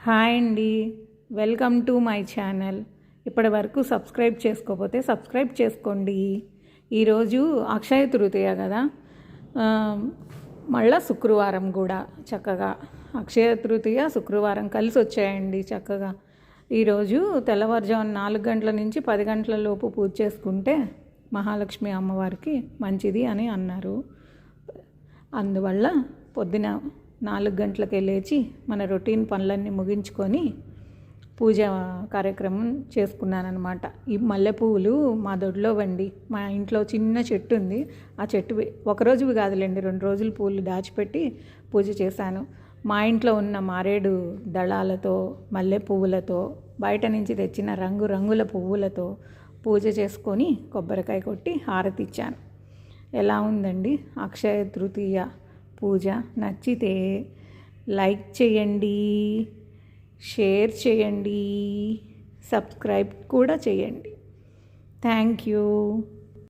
Hi అండి, welcome to my channel. ఇప్పటి వరకు సబ్స్క్రైబ్ చేసుకోకపోతే సబ్స్క్రైబ్ చేసుకోండి. ఈరోజు అక్షయ తృతీయ కదా, మళ్ళా శుక్రవారం కూడా చక్కగా అక్షయ తృతీయ శుక్రవారం కలిసి వచ్చాయండి. చక్కగా ఈరోజు తెల్లవారుజామున 4 గంటల నుంచి 10 గంటల లోపు పూజ చేసుకుంటే మహాలక్ష్మి అమ్మవారికి మంచిది అని అన్నారు. అందువల్ల పొద్దున 4 గంటలకే లేచి మన రొటీన్ పనులన్నీ ముగించుకొని పూజ కార్యక్రమం చేసుకున్నానమాట. ఈ మల్లెపూలు మా దొడ్లో వండి, మా ఇంట్లో చిన్న చెట్టు ఉంది. ఆ చెట్టు ఒకరోజువి కాదులేండి, 2 రోజులు పూలు దాచిపెట్టి పూజ చేశాను. మా ఇంట్లో ఉన్న మారేడు దళాలతో, మల్లె పువ్వులతో, బయట నుంచి తెచ్చిన రంగురంగుల పువ్వులతో పూజ చేసుకొని కొబ్బరికాయ కొట్టి హారతి ఇచ్చాను. ఎలా ఉందండి అక్షయ తృతీయ పూజ? నచ్చితే లైక్ చేయండి, షేర్ చేయండి, సబ్స్క్రైబ్ కూడా చేయండి. Thank you.